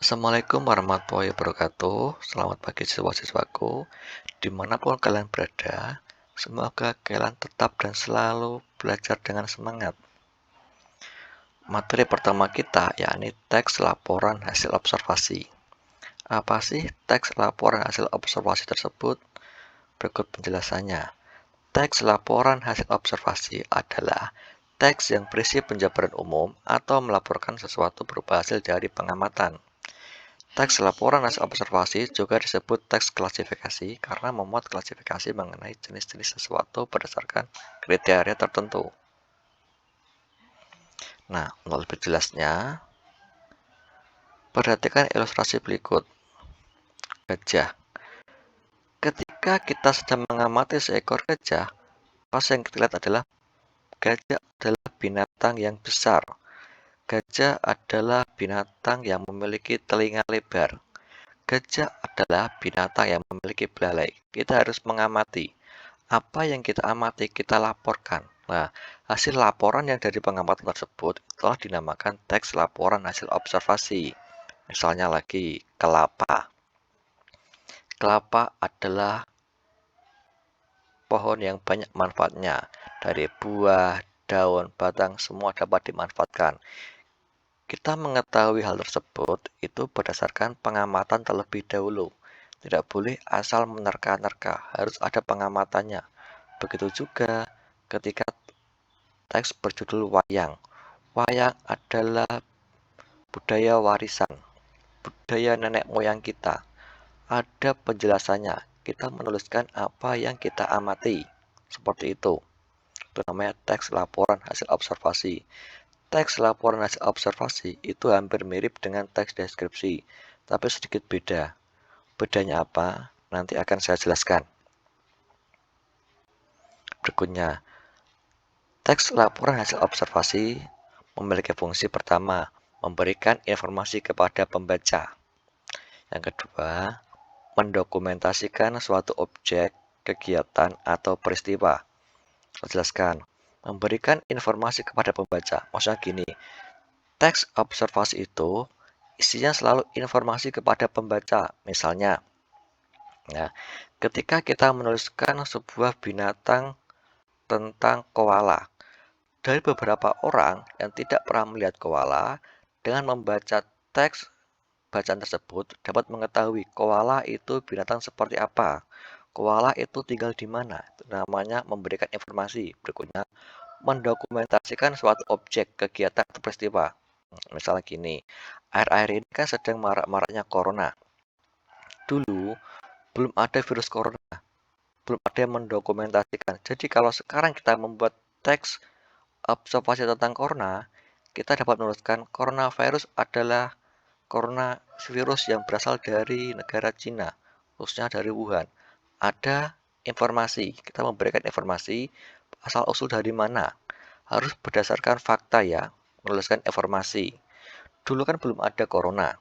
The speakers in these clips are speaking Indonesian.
Assalamualaikum warahmatullahi wabarakatuh. Selamat pagi siswa-siswaku. Dimanapun kalian berada, semoga kalian tetap dan selalu belajar dengan semangat. Materi pertama kita yakni teks laporan hasil observasi. Apa sih teks laporan hasil observasi tersebut? Berikut penjelasannya. Teks laporan hasil observasi adalah teks yang berisi penjabaran umum atau melaporkan sesuatu berupa hasil dari pengamatan. Teks laporan hasil observasi juga disebut teks klasifikasi karena memuat klasifikasi mengenai jenis-jenis sesuatu berdasarkan kriteria tertentu. Nah, untuk lebih jelasnya, perhatikan ilustrasi berikut. Gajah. Ketika kita sedang mengamati seekor gajah, apa yang kita lihat adalah gajah adalah binatang yang besar. Gajah adalah binatang yang memiliki telinga lebar. Gajah adalah binatang yang memiliki belalai. Kita harus mengamati. Apa yang kita amati, kita laporkan. Nah, hasil laporan yang dari pengamatan tersebut telah dinamakan teks laporan hasil observasi. Misalnya lagi, kelapa. Kelapa adalah pohon yang banyak manfaatnya. Dari buah, daun, batang, semua dapat dimanfaatkan. Kita mengetahui hal tersebut itu berdasarkan pengamatan terlebih dahulu. Tidak boleh asal menerka-nerka, harus ada pengamatannya. Begitu juga ketika teks berjudul wayang. Wayang adalah budaya warisan, budaya nenek moyang kita. Ada penjelasannya. Kita menuliskan apa yang kita amati. Seperti itu. Itu namanya teks laporan hasil observasi. Teks laporan hasil observasi itu hampir mirip dengan teks deskripsi, tapi sedikit beda. Bedanya apa? Nanti akan saya jelaskan. Berikutnya, teks laporan hasil observasi memiliki fungsi pertama, memberikan informasi kepada pembaca. Yang kedua, mendokumentasikan suatu objek, kegiatan, atau peristiwa. Saya jelaskan, memberikan informasi kepada pembaca. Maksudnya gini, teks observasi itu isinya selalu informasi kepada pembaca. Misalnya, ya, ketika kita menuliskan sebuah binatang tentang koala, dari beberapa orang yang tidak pernah melihat koala, dengan membaca teks bacaan tersebut dapat mengetahui koala itu binatang seperti apa. Koala itu tinggal di mana. Itu namanya memberikan informasi. Berikutnya, mendokumentasikan suatu objek, kegiatan, atau peristiwa. Misalnya gini, akhir-akhir ini kan sedang marak-maraknya corona. Dulu belum ada virus corona, belum ada yang mendokumentasikan. Jadi kalau sekarang kita membuat teks observasi tentang corona, kita dapat menuliskan coronavirus adalah coronavirus yang berasal dari negara Cina, khususnya dari Wuhan. Ada informasi, kita memberikan informasi asal usul dari mana. Harus berdasarkan fakta ya, menuliskan informasi. Dulu kan belum ada corona.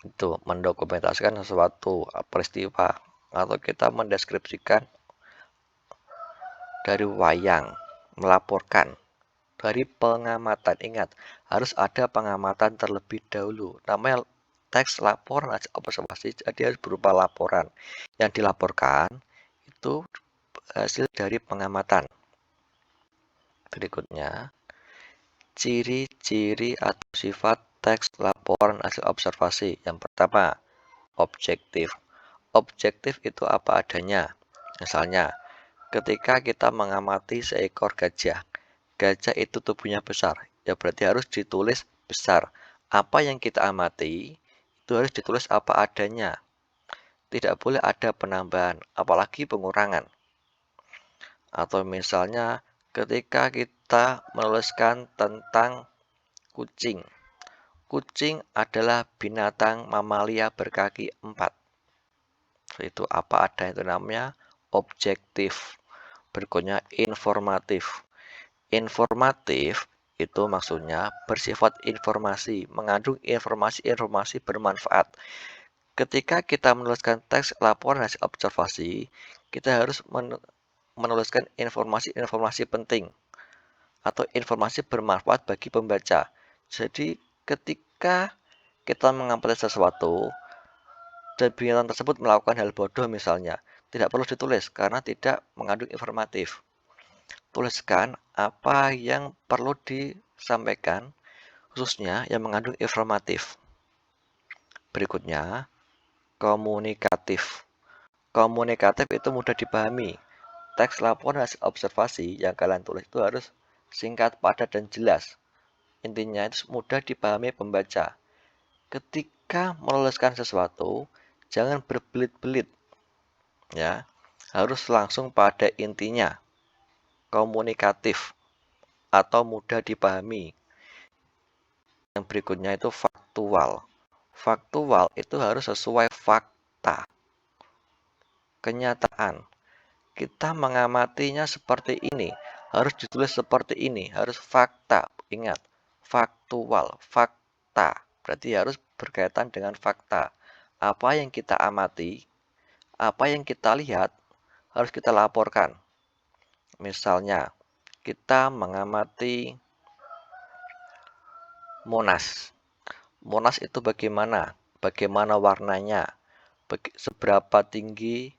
Itu mendokumentasikan sesuatu peristiwa atau kita mendeskripsikan dari wayang, melaporkan dari pengamatan. Ingat, harus ada pengamatan terlebih dahulu. Namanya teks laporan observasi, jadi harus berupa laporan. Yang dilaporkan itu hasil dari pengamatan. Berikutnya, ciri-ciri atau sifat teks laporan hasil observasi. Yang pertama, objektif. Objektif itu apa adanya. Misalnya, ketika kita mengamati seekor gajah, gajah itu tubuhnya besar, ya berarti harus ditulis besar. Apa yang kita amati, itu harus ditulis apa adanya. Tidak boleh ada penambahan, apalagi pengurangan. Atau misalnya, ketika kita menuliskan tentang kucing. Kucing adalah binatang mamalia berkaki 4. Itu apa adanya, itu namanya objektif. Berikutnya informatif. Informatif itu maksudnya bersifat informasi, mengandung informasi-informasi bermanfaat. Ketika kita menuliskan teks laporan hasil observasi, kita harus menuliskan informasi-informasi penting atau informasi bermanfaat bagi pembaca. Jadi ketika kita mengamati sesuatu dan binatang tersebut melakukan hal bodoh misalnya, tidak perlu ditulis karena tidak mengandung informatif. Tuliskan apa yang perlu disampaikan, khususnya yang mengandung informatif. Berikutnya, komunikatif. Komunikatif itu mudah dipahami. Teks laporan hasil observasi yang kalian tulis itu harus singkat, padat, dan jelas. Intinya itu mudah dipahami pembaca. Ketika menuliskan sesuatu, jangan berbelit-belit, ya. Harus langsung pada intinya. Komunikatif atau mudah dipahami. Yang berikutnya itu faktual. Faktual itu harus sesuai fakta, kenyataan. Kita mengamatinya seperti ini, harus ditulis seperti ini, harus fakta. Ingat, faktual, fakta. Berarti harus berkaitan dengan fakta. Apa yang kita amati, apa yang kita lihat, harus kita laporkan. Misalnya, kita mengamati Monas. Monas itu bagaimana? Bagaimana warnanya? Seberapa tinggi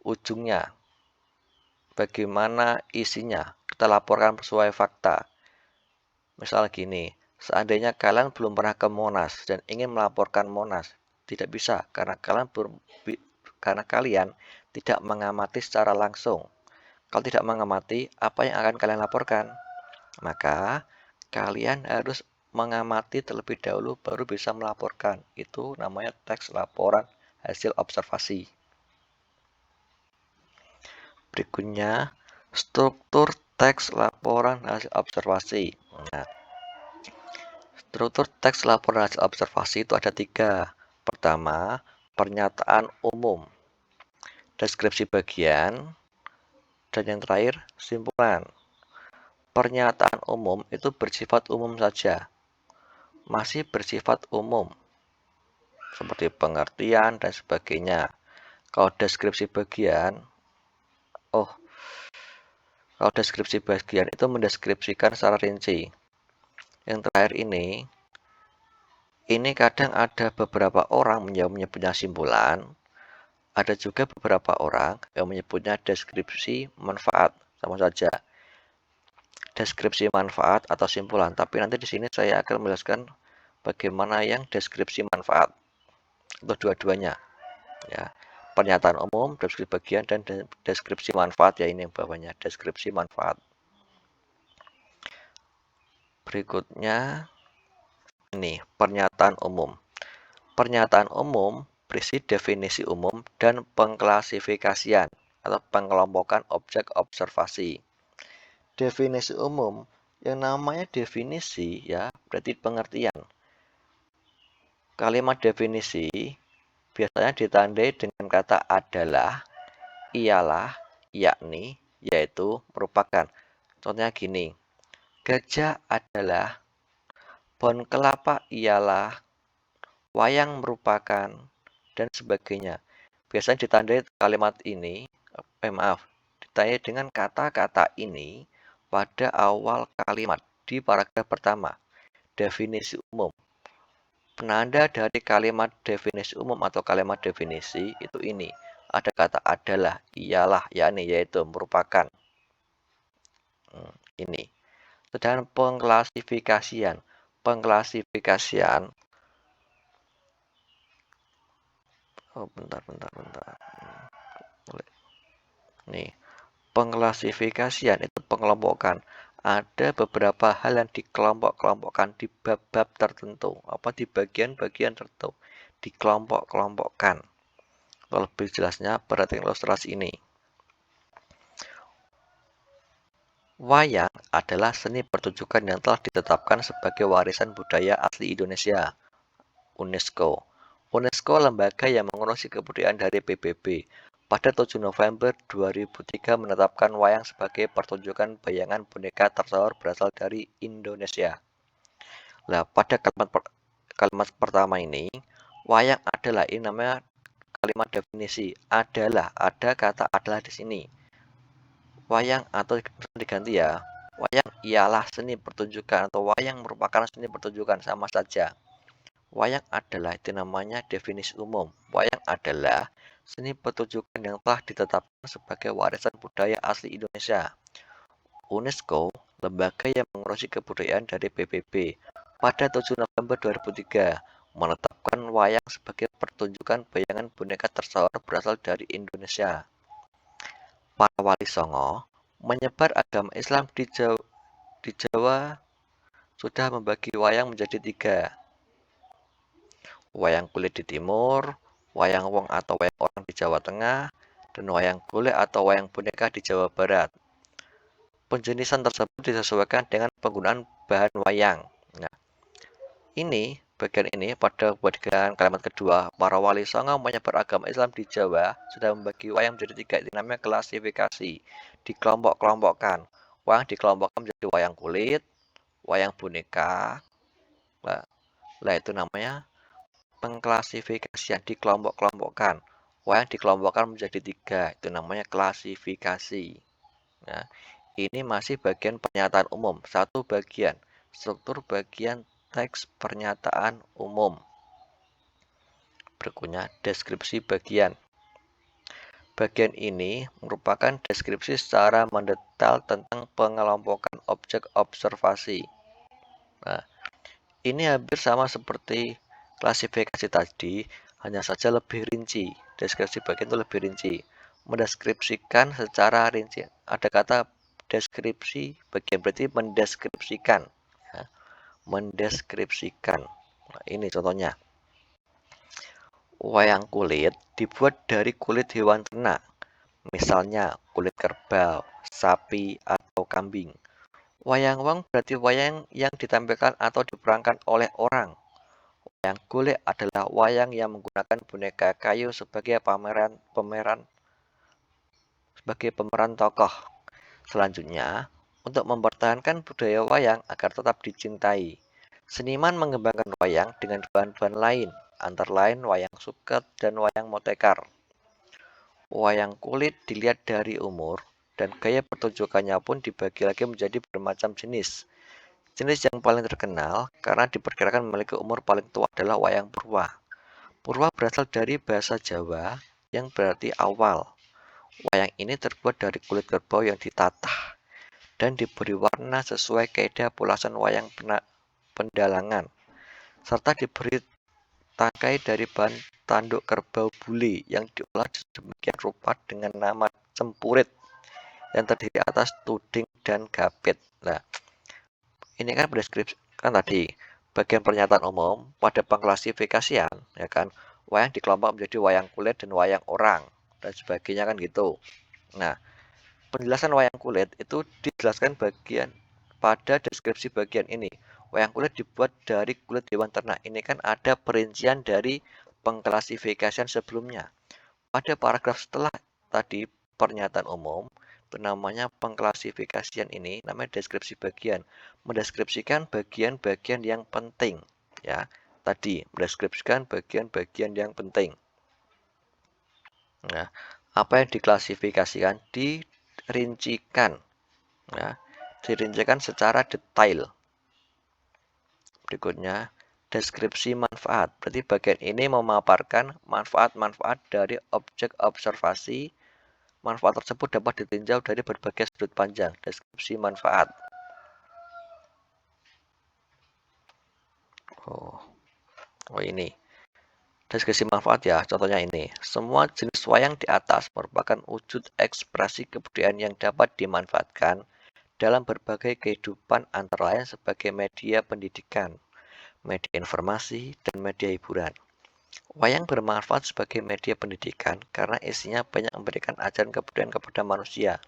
ujungnya? Bagaimana isinya? Kita laporkan sesuai fakta. Misal gini, seandainya kalian belum pernah ke Monas dan ingin melaporkan Monas, tidak bisa karena kalian tidak mengamati secara langsung. Kalau tidak mengamati, apa yang akan kalian laporkan? Maka kalian harus mengamati terlebih dahulu baru bisa melaporkan. Itu namanya teks laporan hasil observasi. Berikutnya, struktur teks laporan hasil observasi. Nah, struktur teks laporan hasil observasi itu ada 3. Pertama, pernyataan umum, deskripsi bagian, dan yang terakhir, simpulan. Pernyataan umum itu bersifat umum saja, masih bersifat umum, seperti pengertian dan sebagainya. Kalau deskripsi bagian, kalau deskripsi bagian itu mendeskripsikan secara rinci. Yang terakhir ini kadang ada beberapa orang yang menyebutnya simpulan, ada juga beberapa orang yang menyebutnya deskripsi manfaat, sama saja. Deskripsi manfaat atau simpulan, tapi nanti di sini saya akan menjelaskan bagaimana yang deskripsi manfaat untuk dua-duanya, ya. Pernyataan umum, deskripsi bagian, dan deskripsi manfaat, ya ini yang bawahnya, deskripsi manfaat. Berikutnya ini pernyataan umum. Pernyataan umum berisi definisi umum dan pengklasifikasian atau pengelompokan objek observasi. Definisi umum, yang namanya definisi ya berarti pengertian. Kalimat definisi biasanya ditandai dengan kata adalah, ialah, yakni, yaitu, merupakan. Contohnya gini, gajah adalah, pohon kelapa ialah, wayang merupakan, dan sebagainya. Biasanya ditandai kalimat ini, ditandai dengan kata-kata ini pada awal kalimat di paragraf pertama. Definisi umum. Penanda dari kalimat definisi umum atau kalimat definisi itu ini. Ada kata adalah, ialah, yakni, yaitu, merupakan. Ini. Sedangkan pengklasifikasian. Pengklasifikasian. Bentar. Nih. Pengklasifikasian itu pengelompokan. Ada beberapa hal yang dikelompok-kelompokkan di bab-bab tertentu, di bagian-bagian tertentu, dikelompok-kelompokkan. Lebih jelasnya perhatikan ilustrasi ini. Wayang adalah seni pertunjukan yang telah ditetapkan sebagai warisan budaya asli Indonesia, UNESCO. UNESCO lembaga yang mengurusi kebudayaan dari PBB. Pada 7 November 2003 menetapkan wayang sebagai pertunjukan bayangan boneka tersohor berasal dari Indonesia. Nah, pada kalimat pertama ini, wayang adalah, ini namanya kalimat definisi. Adalah, ada kata adalah di sini. Wayang atau diganti ya. Wayang ialah seni pertunjukan atau wayang merupakan seni pertunjukan, sama saja. Wayang adalah itu namanya definisi umum. Wayang adalah seni pertunjukan yang telah ditetapkan sebagai warisan budaya asli Indonesia. UNESCO, lembaga yang mengurusi kebudayaan dari PBB, pada 7 November 2003 menetapkan wayang sebagai pertunjukan bayangan boneka tersohor berasal dari Indonesia. Para wali songo menyebar agama Islam di Jawa sudah membagi wayang menjadi 3. Wayang kulit di timur, wayang wong atau wayang orang di Jawa Tengah, dan wayang kulit atau wayang boneka di Jawa Barat. Penjenisan tersebut disesuaikan dengan penggunaan bahan wayang. Nah, bagian ini pada bagian kalimat kedua, para wali songo menyebar agama Islam di Jawa sudah membagi wayang menjadi 3. Ini namanya klasifikasi, dikelompok-kelompokkan. Wayang dikelompokkan menjadi wayang kulit, wayang boneka. Nah, itu namanya pengklasifikasian, dikelompok-kelompokkan. Wayang dikelompokkan menjadi 3, itu namanya klasifikasi. Nah, ini masih bagian pernyataan umum. 1 bagian, struktur bagian teks pernyataan umum. Berikutnya, deskripsi bagian. Bagian ini merupakan deskripsi secara mendetail tentang pengelompokan objek observasi. Nah, ini hampir sama seperti klasifikasi tadi, hanya saja lebih rinci. Deskripsi bagian itu lebih rinci. Mendeskripsikan secara rinci. Ada kata deskripsi bagian, berarti mendeskripsikan. Ya. Mendeskripsikan. Nah, ini contohnya. Wayang kulit dibuat dari kulit hewan ternak. Misalnya kulit kerbau, sapi, atau kambing. Wayang wong berarti wayang yang ditampilkan atau diperankan oleh orang. Wayang kulit adalah wayang yang menggunakan boneka kayu sebagai pemeran tokoh. Selanjutnya, untuk mempertahankan budaya wayang agar tetap dicintai, seniman mengembangkan wayang dengan bahan-bahan lain, antara lain wayang suket dan wayang motekar. Wayang kulit dilihat dari umur, dan gaya pertunjukannya pun dibagi lagi menjadi bermacam jenis. Jenis yang paling terkenal karena diperkirakan memiliki umur paling tua adalah wayang purwa. Purwa berasal dari bahasa Jawa yang berarti awal. Wayang ini terbuat dari kulit kerbau yang ditatah dan diberi warna sesuai kaidah pulasan wayang pendalangan, serta diberi tangkai dari bahan tanduk kerbau bule yang diolah sedemikian rupa dengan nama cempurit yang terdiri atas tuding dan gapit. Nah, ini kan deskripsi kan tadi bagian pernyataan umum pada pengklasifikasian, ya kan, wayang dikelompok menjadi wayang kulit dan wayang orang dan sebagainya kan gitu. Nah, penjelasan wayang kulit itu dijelaskan bagian pada deskripsi bagian ini. Wayang kulit dibuat dari kulit hewan ternak. Ini kan ada perincian dari pengklasifikasian sebelumnya. Pada paragraf setelah tadi pernyataan umum, itu namanya pengklasifikasian, ini namanya deskripsi bagian. Mendeskripsikan bagian-bagian yang penting, ya. Tadi mendeskripsikan bagian-bagian yang penting. Nah, apa yang diklasifikasikan dirincikan, ya, dirincikan secara detail. Berikutnya, deskripsi manfaat. Berarti bagian ini memaparkan manfaat-manfaat dari objek observasi. Manfaat tersebut dapat ditinjau dari berbagai sudut pandang. Deskripsi manfaat. Oh ini. Deskripsi manfaat ya, contohnya ini. Semua jenis wayang di atas merupakan wujud ekspresi kebudayaan yang dapat dimanfaatkan dalam berbagai kehidupan, antara lain sebagai media pendidikan, media informasi, dan media hiburan. Wayang bermanfaat sebagai media pendidikan karena isinya banyak memberikan ajaran kebudayaan kepada manusia.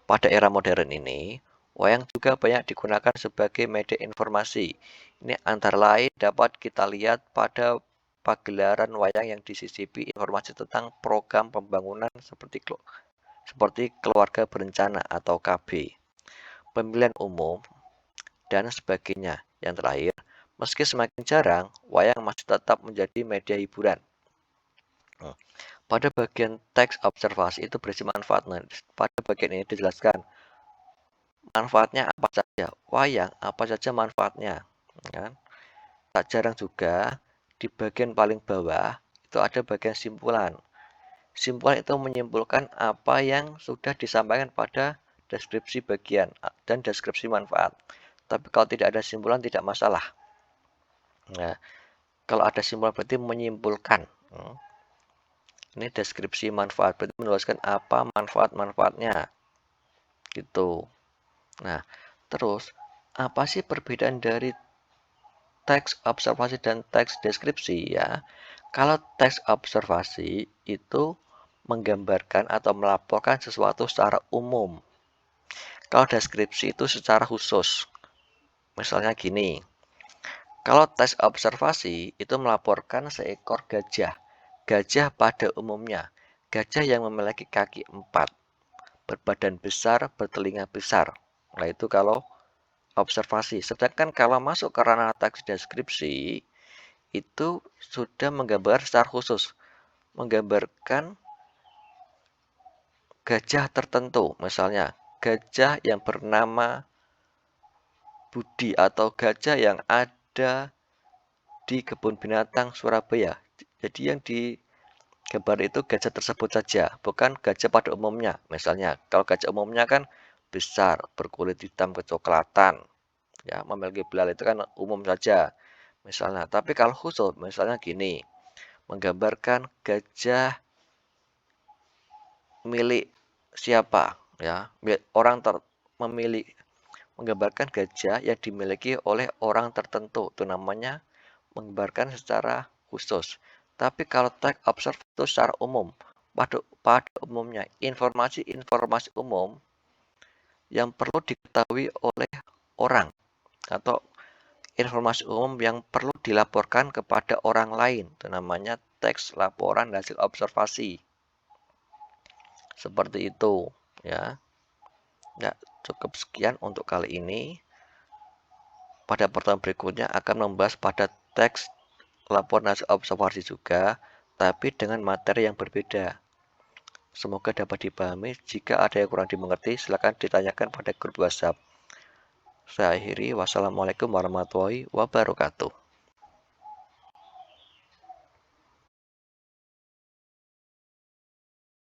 Pada era modern ini, wayang juga banyak digunakan sebagai media informasi. Ini antara lain dapat kita lihat pada pagelaran wayang yang disisipi informasi tentang program pembangunan seperti keluarga berencana atau KB, pemilihan umum, dan sebagainya. Yang terakhir, meski semakin jarang, wayang masih tetap menjadi media hiburan. Pada bagian teks observasi itu berisi manfaat. Nah, pada bagian ini dijelaskan manfaatnya apa saja. Wayang apa saja manfaatnya, kan? tak jarang juga di bagian paling bawah itu ada bagian simpulan. Simpulan itu menyimpulkan apa yang sudah disampaikan pada deskripsi bagian dan deskripsi manfaat. Tapi kalau tidak ada simpulan tidak masalah. Nah, kalau ada simpulan berarti menyimpulkan. Ini deskripsi manfaat, berarti menuliskan apa manfaat-manfaatnya. Gitu. Nah, terus apa sih perbedaan dari teks observasi dan teks deskripsi ya? Kalau teks observasi itu menggambarkan atau melaporkan sesuatu secara umum. Kalau deskripsi itu secara khusus. Misalnya gini, kalau teks observasi itu melaporkan seekor gajah. Gajah pada umumnya, gajah yang memiliki kaki 4, berbadan besar, bertelinga besar. Nah, itu kalau observasi. Sedangkan kalau masuk ke ranah teks deskripsi, itu sudah menggambar secara khusus. Menggambarkan gajah tertentu. Misalnya, gajah yang bernama Budi atau gajah yang ada di kebun binatang Surabaya. Jadi yang digambar itu gajah tersebut saja, bukan gajah pada umumnya. Misalnya, kalau gajah umumnya kan besar, berkulit hitam kecoklatan, ya memiliki belalai, itu kan umum saja. Misalnya, tapi kalau khusus, misalnya gini, menggambarkan gajah milik siapa, ya, orang memilih. Menggambarkan gajah yang dimiliki oleh orang tertentu, itu namanya menggambarkan secara khusus. Tapi kalau teks observe itu secara umum, pada umumnya informasi-informasi umum yang perlu diketahui oleh orang atau informasi umum yang perlu dilaporkan kepada orang lain, itu namanya teks laporan hasil observasi. Seperti itu, ya. Ya, cukup sekian untuk kali ini. Pada pertemuan berikutnya akan membahas pada teks laporan hasil observasi juga, tapi dengan materi yang berbeda. Semoga dapat dipahami. Jika ada yang kurang dimengerti, silakan ditanyakan pada grup WhatsApp. Saya akhiri. Wassalamualaikum warahmatullahi wabarakatuh.